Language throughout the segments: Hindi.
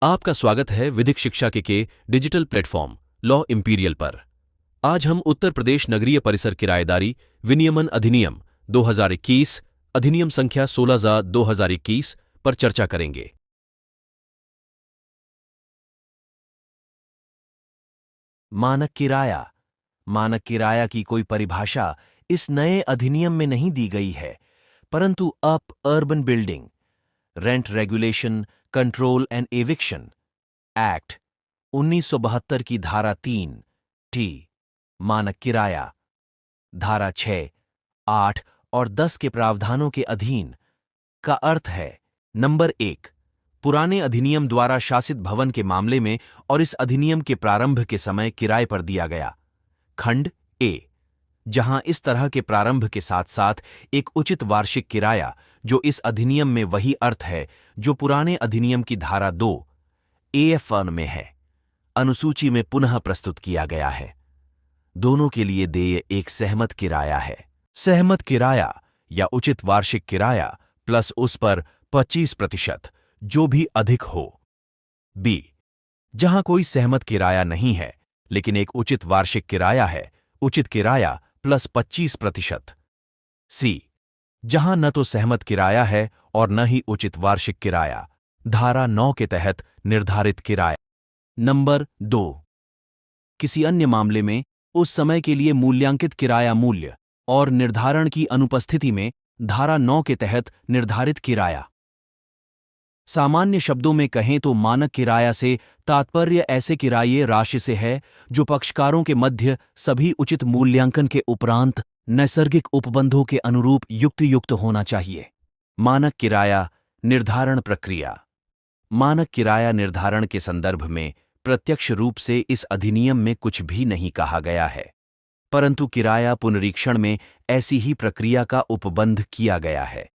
आपका स्वागत है विधिक शिक्षा के डिजिटल प्लेटफॉर्म लॉ इंपीरियल पर। आज हम उत्तर प्रदेश नगरीय परिसर किराएदारी विनियमन अधिनियम 2021 अधिनियम संख्या 16/2021 पर चर्चा करेंगे। मानक किराया। मानक किराया की कोई परिभाषा इस नए अधिनियम में नहीं दी गई है, परंतु urban building rent regulation control and eviction act 1972 की धारा 3 टी मानक किराया धारा 6, 8 और 10 के प्रावधानों के अधीन का अर्थ है। नंबर 1, पुराने अधिनियम द्वारा शासित भवन के मामले में और इस अधिनियम के प्रारंभ के समय किराए पर दिया गया। खंड ए, जहां इस तरह के प्रारंभ के साथ साथ एक उचित वार्षिक किराया, जो इस अधिनियम में वही अर्थ है जो पुराने अधिनियम की धारा 2 AF1 में है, अनुसूची में पुनः प्रस्तुत किया गया है। दोनों के लिए देय एक सहमत किराया है। सहमत किराया या उचित वार्षिक किराया प्लस उस पर 25% जो भी अधिक हो। बी, जहां कोई सहमत किराया नहीं है लेकिन एक उचित वार्षिक किराया है, उचित किराया प्लस 25%। सी, जहां न तो सहमत किराया है और न ही उचित वार्षिक किराया, धारा 9 के तहत निर्धारित किराया। नंबर 2, किसी अन्य मामले में उस समय के लिए मूल्यांकित किराया मूल्य और निर्धारण की अनुपस्थिति में धारा 9 के तहत निर्धारित किराया। सामान्य शब्दों में कहें तो मानक किराया से तात्पर्य ऐसे किराये राशि से है जो पक्षकारों के मध्य सभी उचित मूल्यांकन के उपरांत नैसर्गिक उपबंधों के अनुरूप युक्त होना चाहिए। मानक किराया निर्धारण प्रक्रिया। मानक किराया निर्धारण के संदर्भ में प्रत्यक्ष रूप से इस अधिनियम में कुछ भी नहीं कहा गया है, परंतु किराया पुनरीक्षण में ऐसी ही प्रक्रिया का उपबंध किया गया है।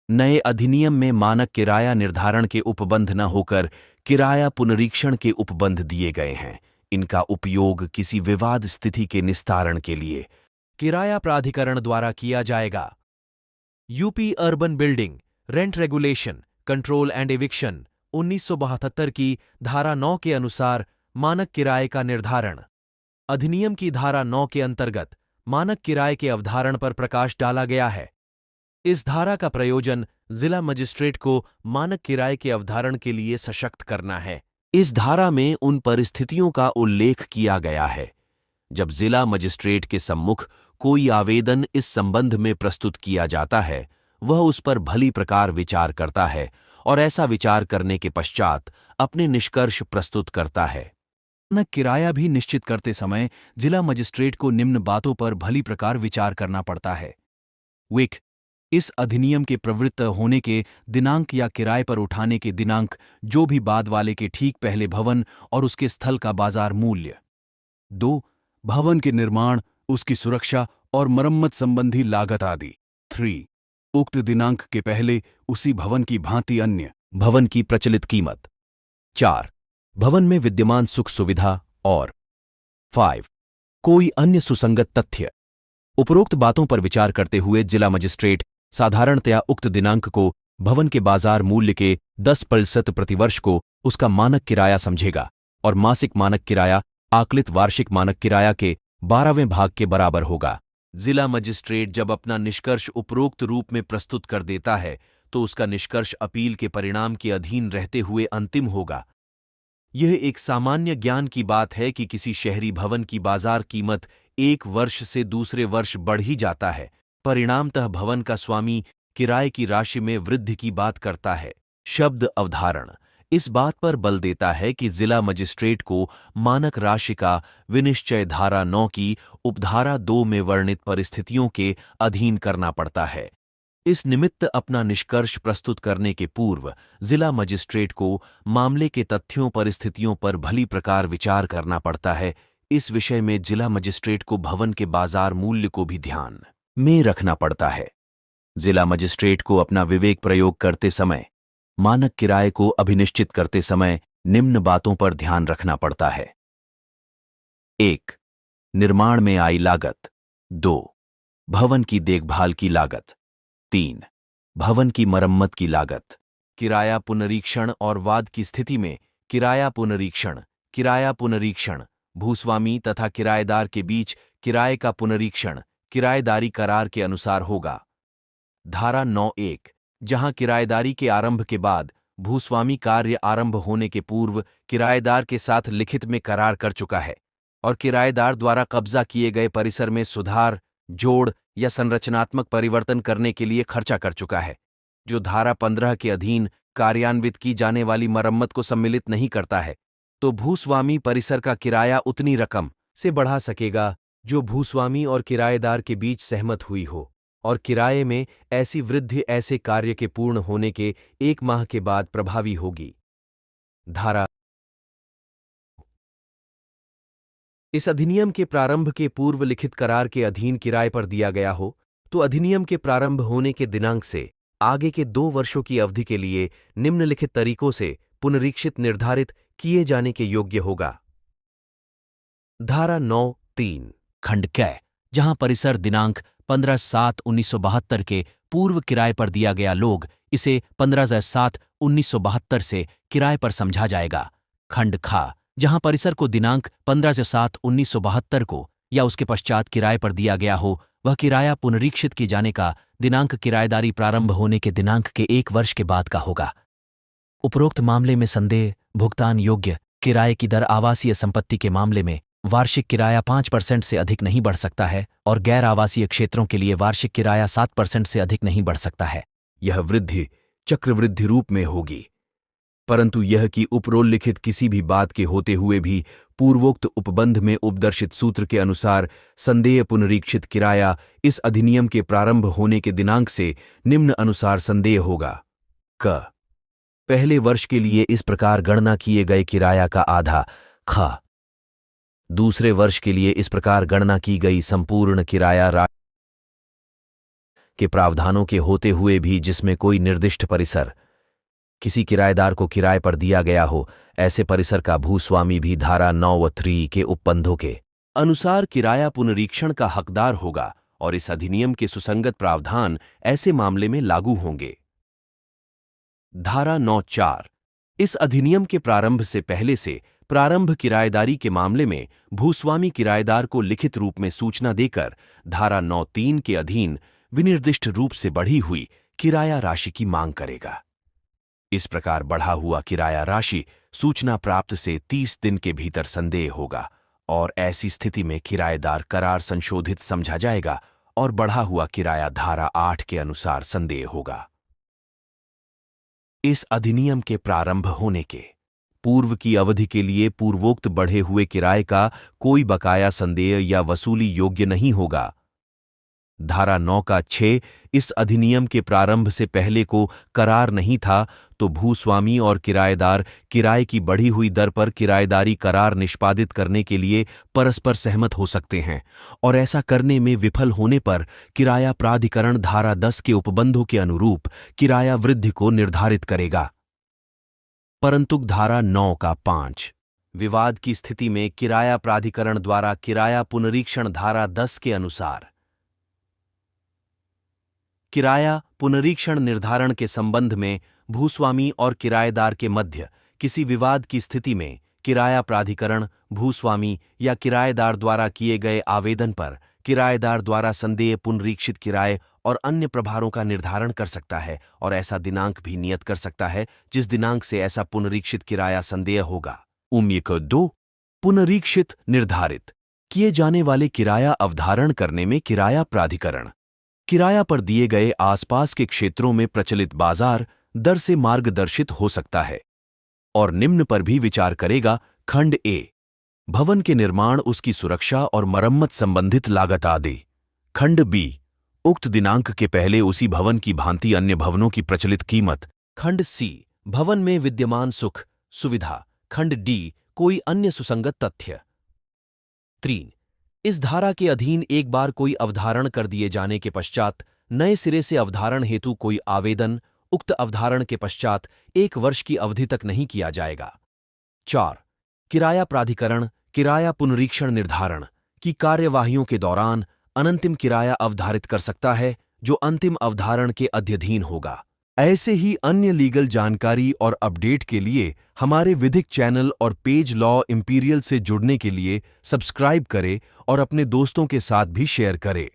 नए अधिनियम में मानक किराया निर्धारण के उपबंध न होकर किराया पुनरीक्षण के उपबंध दिए गए हैं। इनका उपयोग किसी विवाद स्थिति के निस्तारण के लिए किराया प्राधिकरण द्वारा किया जाएगा। UP urban building rent regulation control and eviction 1972 की धारा 9 के अनुसार मानक किराए का निर्धारण। अधिनियम की धारा 9 के अंतर्गत मानक किराए के अवधारण पर प्रकाश डाला गया है। इस धारा का प्रयोजन जिला मजिस्ट्रेट को मानक किराए के अवधारण के लिए सशक्त करना है। इस धारा में उन परिस्थितियों का उल्लेख किया गया है जब जिला मजिस्ट्रेट के सम्मुख कोई आवेदन इस संबंध में प्रस्तुत किया जाता है, वह उस पर भली प्रकार विचार करता है और ऐसा विचार करने के पश्चात अपने निष्कर्ष प्रस्तुत करता है। मानक किराया भी निश्चित करते समय जिला मजिस्ट्रेट को निम्न बातों पर भली प्रकार विचार करना पड़ता है। विक, इस अधिनियम के प्रवृत्त होने के दिनांक या किराए पर उठाने के दिनांक जो भी बाद वाले के ठीक पहले भवन और उसके स्थल का बाजार मूल्य। 2, भवन के निर्माण, उसकी सुरक्षा और मरम्मत संबंधी लागत आदि। 3, उक्त दिनांक के पहले उसी भवन की भांति अन्य भवन की प्रचलित कीमत। 4, भवन में विद्यमान सुख सुविधा और 5, कोई अन्य सुसंगत तथ्य। उपरोक्त बातों पर विचार करते हुए जिला मजिस्ट्रेट साधारणतया उक्त दिनांक को भवन के बाजार मूल्य के 10% प्रतिवर्ष को उसका मानक किराया समझेगा और मासिक मानक किराया आकलित वार्षिक मानक किराया के 12वें भाग के बराबर होगा। जिला मजिस्ट्रेट जब अपना निष्कर्ष उपरोक्त रूप में प्रस्तुत कर देता है तो उसका निष्कर्ष अपील के परिणाम के अधीन रहते हुए अंतिम होगा। यह एक सामान्य ज्ञान की बात है कि किसी शहरी भवन की बाजार कीमत एक वर्ष से दूसरे वर्ष बढ़ ही जाता है, परिणामतः भवन का स्वामी किराए की राशि में वृद्धि की बात करता है। शब्द अवधारण इस बात पर बल देता है कि जिला मजिस्ट्रेट को मानक राशि का विनिश्चय धारा 9 की उपधारा 2 में वर्णित परिस्थितियों के अधीन करना पड़ता है। इस निमित्त अपना निष्कर्ष प्रस्तुत करने के पूर्व जिला मजिस्ट्रेट को मामले के तथ्यों परिस्थितियों पर भली प्रकार विचार करना पड़ता है। इस विषय में जिला मजिस्ट्रेट को भवन के बाजार मूल्य को भी ध्यान में रखना पड़ता है। जिला मजिस्ट्रेट को अपना विवेक प्रयोग करते समय मानक किराए को अभिनिश्चित करते समय निम्न बातों पर ध्यान रखना पड़ता है। 1, निर्माण में आई लागत। 2, भवन की देखभाल की लागत। 3, भवन की मरम्मत की लागत। किराया पुनरीक्षण और वाद की स्थिति में किराया पुनरीक्षण। किराया पुनरीक्षण भूस्वामी तथा किराएदार के बीच किराए का पुनरीक्षण किराएदारी करार के अनुसार होगा। धारा 9(1) जहां किराएदारी के आरंभ के बाद भूस्वामी कार्य आरंभ होने के पूर्व किराएदार के साथ लिखित में करार कर चुका है और किराएदार द्वारा कब्जा किए गए परिसर में सुधार, जोड़ या संरचनात्मक परिवर्तन करने के लिए खर्चा कर चुका है, जो धारा 15 के अधीन कार्यान्वित की जाने वाली मरम्मत को सम्मिलित नहीं करता है, तो भूस्वामी परिसर का किराया उतनी रकम से बढ़ा सकेगा जो भूस्वामी और किराएदार के बीच सहमत हुई हो, और किराए में ऐसी वृद्धि ऐसे कार्य के पूर्ण होने के 1 माह के बाद प्रभावी होगी। धारा इस अधिनियम के प्रारंभ के पूर्व लिखित करार के अधीन किराए पर दिया गया हो तो अधिनियम के प्रारंभ होने के दिनांक से आगे के 2 वर्षों की अवधि के लिए निम्नलिखित तरीकों से पुनरीक्षित निर्धारित किए जाने के योग्य होगा। धारा 9(3) खंड क जहां परिसर दिनांक 15/7/1972 के पूर्व किराए पर दिया गया लोग इसे 15/7/1972 से किराए पर समझा जाएगा। खंड ख जहां परिसर को दिनांक 15/7/1972 को या उसके पश्चात किराए पर दिया गया हो वह किराया पुनरीक्षित किए जाने का दिनांक किराएदारी प्रारंभ होने के दिनांक के 1 वर्ष के बाद का होगा। उपरोक्त मामले में संदेह भुगतान योग्य किराए की दर आवासीय संपत्ति के मामले में वार्षिक किराया 5% से अधिक नहीं बढ़ सकता है और गैर आवासीय क्षेत्रों के लिए वार्षिक किराया 7% से अधिक नहीं बढ़ सकता है। यह वृद्धि चक्रवृद्धि रूप में होगी, परंतु यह कि उपरोल्लिखित किसी भी बात के होते हुए भी पूर्वोक्त उपबंध में उपदर्शित सूत्र के अनुसार संदेय पुनरीक्षित किराया इस अधिनियम के प्रारंभ होने के दिनांक से निम्न अनुसार संदेय होगा। क पहले वर्ष के लिए इस प्रकार गणना किए गए किराया का आधा। ख दूसरे वर्ष के लिए इस प्रकार गणना की गई संपूर्ण किराया राशि के प्रावधानों के होते हुए भी जिसमें कोई निर्दिष्ट परिसर किसी किराएदार को किराए पर दिया गया हो, ऐसे परिसर का भूस्वामी भी धारा 9(3) के उपबंधों के अनुसार किराया पुनरीक्षण का हकदार होगा और इस अधिनियम के सुसंगत प्रावधान ऐसे मामले में लागू होंगे। धारा 9(4) इस अधिनियम के प्रारंभ से पहले से प्रारंभ किराएदारी के मामले में भूस्वामी किराएदार को लिखित रूप में सूचना देकर धारा 9(3) के अधीन विनिर्दिष्ट रूप से बढ़ी हुई किराया राशि की मांग करेगा। इस प्रकार बढ़ा हुआ किराया राशि सूचना प्राप्त से 30 दिन के भीतर संदेय होगा और ऐसी स्थिति में किराएदार करार संशोधित समझा जाएगा और बढ़ा हुआ किराया धारा 8 के अनुसार संदेय होगा। इस अधिनियम के प्रारंभ होने के पूर्व की अवधि के लिए पूर्वोक्त बढ़े हुए किराए का कोई बकाया संदेय या वसूली योग्य नहीं होगा। धारा 9(6) इस अधिनियम के प्रारंभ से पहले को करार नहीं था तो भूस्वामी और किराएदार किराए की बढ़ी हुई दर पर किराएदारी करार निष्पादित करने के लिए परस्पर सहमत हो सकते हैं और ऐसा करने में विफल होने पर किराया प्राधिकरण धारा 10 के उपबंधों के अनुरूप किराया वृद्धि को निर्धारित करेगा। परंतु धारा 9(5) विवाद की स्थिति में किराया प्राधिकरण द्वारा किराया पुनरीक्षण धारा 10 के अनुसार किराया पुनरीक्षण निर्धारण के संबंध में भूस्वामी और किराएदार के मध्य किसी विवाद की स्थिति में किराया प्राधिकरण भूस्वामी या किराएदार द्वारा किए गए आवेदन पर किराएदार द्वारा संदेय पुनरीक्षित किराए और अन्य प्रभारों का निर्धारण कर सकता है और ऐसा दिनांक भी नियत कर सकता है जिस दिनांक से ऐसा पुनरीक्षित किराया संदेय होगा। 2 पुनरीक्षित निर्धारित किए जाने वाले किराया अवधारण करने में किराया प्राधिकरण किराया पर दिए गए आसपास के क्षेत्रों में प्रचलित बाजार दर से मार्गदर्शित हो सकता है और निम्न पर भी विचार करेगा। खंड ए भवन के निर्माण उसकी सुरक्षा और मरम्मत संबंधित लागत आदि। खंड बी उक्त दिनांक के पहले उसी भवन की भांति अन्य भवनों की प्रचलित कीमत। खंड सी भवन में विद्यमान सुख सुविधा। खंड डी कोई अन्य सुसंगत तथ्य। 3 इस धारा के अधीन एक बार कोई अवधारण कर दिए जाने के पश्चात नए सिरे से अवधारण हेतु कोई आवेदन उक्त अवधारण के पश्चात 1 वर्ष की अवधि तक नहीं किया जाएगा। 4 किराया प्राधिकरण किराया पुनरीक्षण निर्धारण की कार्यवाहियों के दौरान अनंतिम किराया अवधारित कर सकता है जो अंतिम अवधारण के अध्यधीन होगा। ऐसे ही अन्य लीगल जानकारी और अपडेट के लिए हमारे विधिक चैनल और पेज लॉ इंपीरियल से जुड़ने के लिए सब्सक्राइब करें और अपने दोस्तों के साथ भी शेयर करें।